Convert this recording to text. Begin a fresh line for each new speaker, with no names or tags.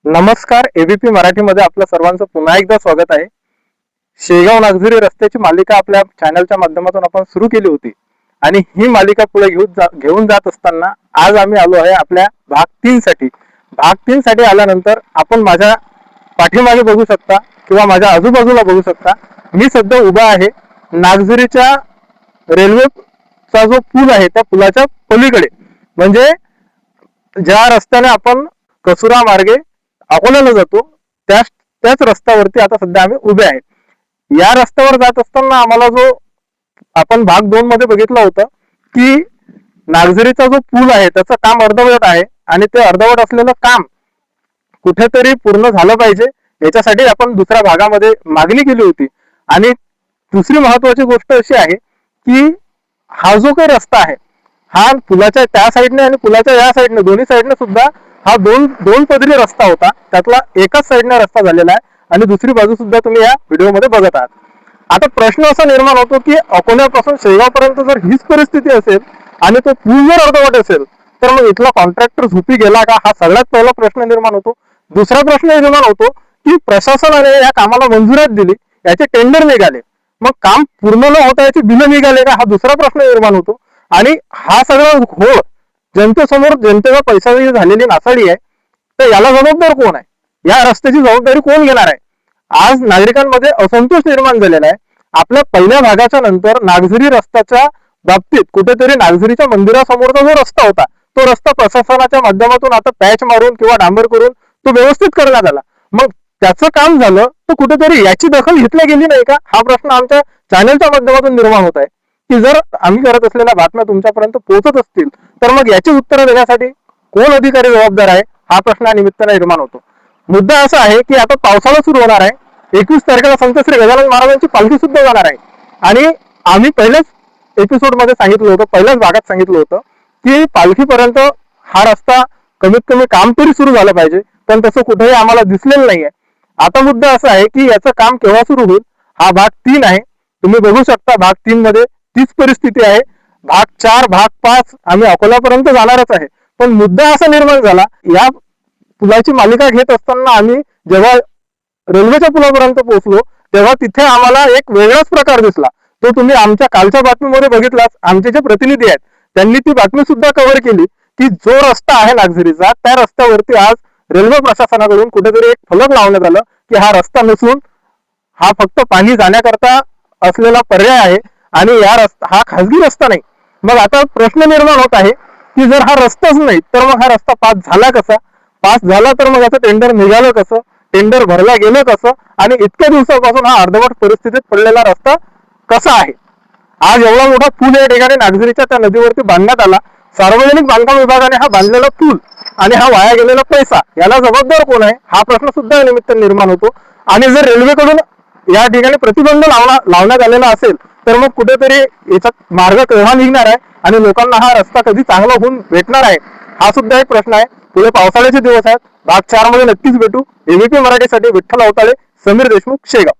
नमस्कार. एबीपी मराठीमध्ये आपलं सर्वांचं पुन्हा एकदा स्वागत आहे. शेगाव नागझरी रस्त्याची मालिका आपल्या चॅनलच्या माध्यमातून आपण सुरू केली होती आणि ही मालिका पुढे घेऊन जात असताना आज आम्ही आलो आहे आपल्या भाग 3 साठी. भाग 3 साठी आल्यानंतर आपण माझ्या पाठीमागे बघू शकता किंवा माझ्या आजूबाजूला बघू शकता. मी सध्या उभा आहे नागझरीच्या रेल्वेचा जो पूल आहे त्या पुलाच्या पलीकडे, म्हणजे ज्या रस्त्याने आपण कसुरा मार्गे अकोल्याला जातो त्याच रस्त्यावरती आता सध्या आम्ही उभे आहेत. या रस्त्यावर जात असताना आम्हाला जो आपण भाग 2 मध्ये बघितलं होतं की नागझरीचा जो पूल आहे त्याचं काम अर्धवट आहे आणि ते अर्धवट असलेलं काम कुठेतरी पूर्ण झालं पाहिजे याच्यासाठी आपण दुसऱ्या भागामध्ये मागणी केली होती. आणि दुसरी महत्वाची गोष्ट अशी आहे की हा जो काही रस्ता आहे हा पुलाच्या त्या साईडने आणि पुलाच्या या साईडने दोन्ही साईडने सुद्धा हा दोन पदरी रस्ता होता. त्यातला एकाच साईडने रस्ता झालेला आहे आणि दुसरी बाजू सुद्धा तुम्ही या व्हिडिओमध्ये बघत आहात. आता प्रश्न असा निर्माण होतो की अकोल्यापासून शेगाव पर्यंत जर हीच परिस्थिती असेल आणि तो पूल जर अर्धवट असेल तर मग इथला कॉन्ट्रॅक्टर झोपी गेला का, हा सगळ्यात पहिला प्रश्न निर्माण होतो. दुसरा प्रश्न निर्माण होतो की प्रशासनाने या कामाला मंजुरात दिली, याचे टेंडर निघाले, मग काम पूर्ण न होता याचे बिल निघाले का, हा दुसरा प्रश्न निर्माण होतो. आणि हा सगळा घोळ जनतेसमोर जनतेचा पैसा झालेली नासाडी आहे, तर याला जबाबदार कोण आहे, या रस्त्याची जबाबदारी कोण घेणार आहे. आज नागरिकांमध्ये असंतोष निर्माण झालेला आहे. आपल्या पहिल्या भागाच्या नंतर नागझरी रस्त्याच्या बाबतीत कुठेतरी नागझरीच्या मंदिरासमोरचा जो रस्ता होता तो रस्ता प्रशासनाच्या माध्यमातून आता पॅच मारून किंवा डांबर करून तो व्यवस्थित करण्यात आला. मग त्याचं काम झालं तर कुठेतरी याची दखल घेतली गेली नाही का, हा प्रश्न आमच्या चॅनलच्या माध्यमातून निर्माण होत आहे. की जर आम्ही करत असलेल्या बातम्या तुमच्यापर्यंत पोहोचत असतील तर मग याची उत्तरं देण्यासाठी कोण अधिकारी जबाबदार आहे, हा प्रश्न या निमित्ताने निर्माण होतो. मुद्दा असा आहे की आता पावसाळा सुरू होणार आहे. 21 तारखेला संत श्री गजानन महाराजांची पालखी सुद्धा जाणार आहे. आणि आम्ही पहिल्याच एपिसोड मध्ये सांगितलं होतं, पहिल्याच भागात सांगितलं होतं की पालखीपर्यंत हा रस्ता कमीत कमी काम तरी सुरू झालं पाहिजे, पण तसं कुठेही आम्हाला दिसलेलं नाहीये. आता मुद्दा असा आहे की याचं काम केव्हा सुरू होईल. हा भाग 3 आहे, तुम्ही बघू शकता. भाग 3 मध्ये तीच परिस्थिती आहे. भाग 4 भाग 5 आम्ही अकोल्यापर्यंत जाणारच आहे. पण मुद्दा असा निर्माण झाला, या पुलाची मालिका घेत असताना आम्ही जेव्हा रेल्वेच्या पुलापर्यंत पोहोचलो तेव्हा तिथे आम्हाला एक वेगळाच प्रकार दिसला. तो तुम्ही आमच्या कालच्या बातमीमध्ये बघितलाच. आमचे जे प्रतिनिधी आहेत त्यांनी ती बातमी सुद्धा कव्हर केली की जो रस्ता आहे नागझरीचा त्या रस्त्यावरती आज रेल्वे प्रशासनाकडून कुठेतरी एक फलक लावण्यात आलं की हा रस्ता नसून हा फक्त पाणी जाण्याकरता असलेला पर्याय आहे आणि हा खासगी रस्ता नाही. मग आता प्रश्न निर्माण होत आहे की जर हा रस्ताच नाही तर मग हा रस्ता पास झाला कसा, पास झाला तर मग याचं टेंडर निघालं कसं, टेंडर भरला गेलं कसं, आणि इतक्या दिवसापासून हा अर्धवट परिस्थितीत पडलेला रस्ता कसा आहे. आज एवढा मोठा पूल या ठिकाणी नागझरीच्या त्या नदीवरती बांधण्यात आला. सार्वजनिक बांधकाम विभागाने हा बांधलेला पूल आणि हा वाया गेलेला पैसा याला जबाबदार कोण आहे, हा प्रश्न सुद्धा या निमित्त निर्माण होतो. आणि जर रेल्वेकडून या ठिकाणी प्रतिबंध लावण्यात आलेला असेल तर मग कुठेतरी याच्यात मार्ग केव्हा निघणार आहे आणि लोकांना हा रस्ता कधी चांगला होऊन भेटणार आहे, हा सुद्धा एक प्रश्न आहे. पुढे पावसाळ्याचे दिवस आहेत. भाग 4 मध्ये नक्कीच भेटू. एबीपी मराठीसाठी विठ्ठल अवताळे, समीर देशमुख, शेगाव.